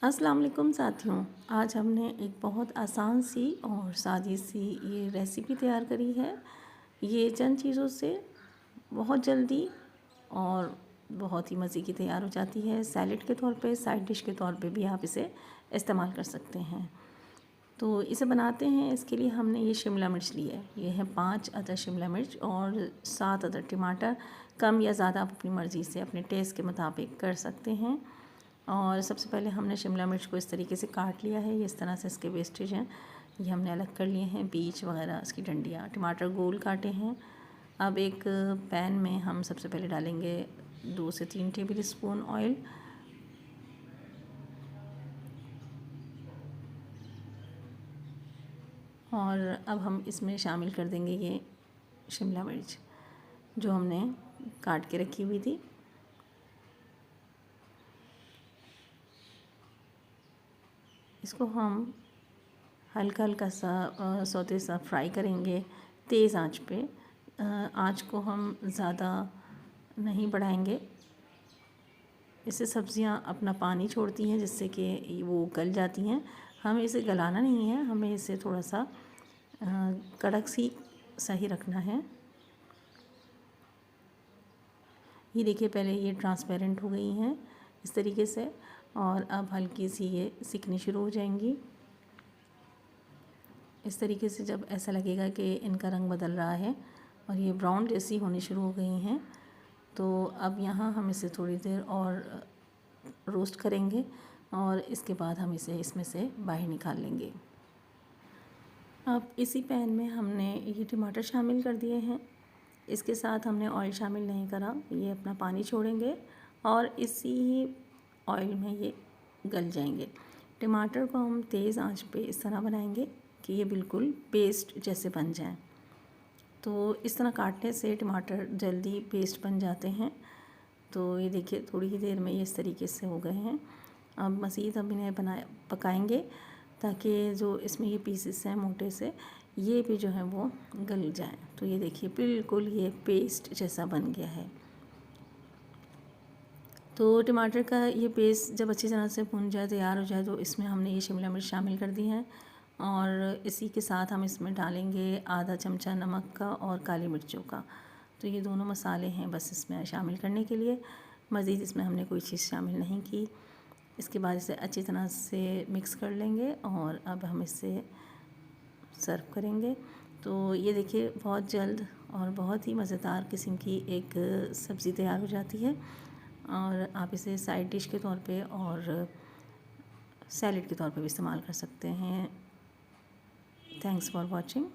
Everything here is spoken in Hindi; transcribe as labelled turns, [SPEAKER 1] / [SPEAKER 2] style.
[SPEAKER 1] अस्सलाम वालेकुम साथियों। आज हमने एक बहुत आसान सी और सादी सी ये रेसिपी तैयार करी है। ये चंद चीज़ों से बहुत जल्दी और बहुत ही मज़े की तैयार हो जाती है। सैलेड के तौर पे, साइड डिश के तौर पे भी आप इसे इस्तेमाल कर सकते हैं। तो इसे बनाते हैं, इसके लिए हमने ये शिमला मिर्च ली है। ये है 5 अदद शिमला मिर्च और 7 अदद टमाटर। कम या ज़्यादा आप अपनी मर्ज़ी से अपने टेस्ट के मुताबिक कर सकते हैं। और सबसे पहले हमने शिमला मिर्च को इस तरीके से काट लिया है। ये इस तरह से इसके वेस्टेज हैं, ये हमने अलग कर लिए हैं, बीज वगैरह इसकी डंडियाँ। टमाटर गोल काटे हैं। अब एक पैन में हम सबसे पहले डालेंगे 2 से 3 टेबल स्पून ऑयल। और अब हम इसमें शामिल कर देंगे ये शिमला मिर्च जो हमने काट के रखी हुई थी। इसको हम हल्का हल्का सा सौते सा फ्राई करेंगे तेज़ आंच पे। आंच को हम ज़्यादा नहीं बढ़ाएंगे। इससे सब्ज़ियां अपना पानी छोड़ती हैं जिससे कि वो गल जाती हैं। हमें इसे गलाना नहीं है, हमें इसे थोड़ा सा कड़क सी सही रखना है। ये देखिए, पहले ये ट्रांसपेरेंट हो गई हैं इस तरीके से, और अब हल्की सी ये सिकनी शुरू हो जाएंगी। इस तरीके से जब ऐसा लगेगा कि इनका रंग बदल रहा है और ये ब्राउन जैसी होनी शुरू हो गई हैं, तो अब यहाँ हम इसे थोड़ी देर और रोस्ट करेंगे और इसके बाद हम इसे इसमें से बाहर निकाल लेंगे। अब इसी पैन में हमने ये टमाटर शामिल कर दिए हैं। इसके साथ हमने ऑयल शामिल नहीं करा, ये अपना पानी छोड़ेंगे और इसी ही ऑयल में ये गल जाएंगे। टमाटर को हम तेज़ आंच पे इस तरह बनाएंगे कि ये बिल्कुल पेस्ट जैसे बन जाए। तो इस तरह काटने से टमाटर जल्दी पेस्ट बन जाते हैं। तो ये देखिए, थोड़ी ही देर में ये इस तरीके से हो गए हैं। अब मज़ीद हम इन्हें पकाएंगे ताकि जो इसमें ये पीसेस हैं मोटे से, ये भी जो है वो गल जाएं। तो ये देखिए, बिल्कुल ये पेस्ट जैसा बन गया है। तो टमाटर का ये पेस्ट जब अच्छी तरह से भुन जाए, तैयार हो जाए, तो इसमें हमने ये शिमला मिर्च शामिल कर दी हैं और इसी के साथ हम इसमें डालेंगे आधा चमचा नमक का और काली मिर्चों का। तो ये दोनों मसाले हैं बस इसमें शामिल करने के लिए। मज़ीद इसमें हमने कोई चीज़ शामिल नहीं की। इसके बाद इसे अच्छी तरह से मिक्स कर लेंगे और अब हम इसे सर्व करेंगे। तो ये देखिए, बहुत जल्द और बहुत ही मज़ेदार किस्म की एक सब्ज़ी तैयार हो जाती है और आप इसे साइड डिश के तौर पे और सैलेड के तौर पे भी इस्तेमाल कर सकते हैं। Thanks for watching.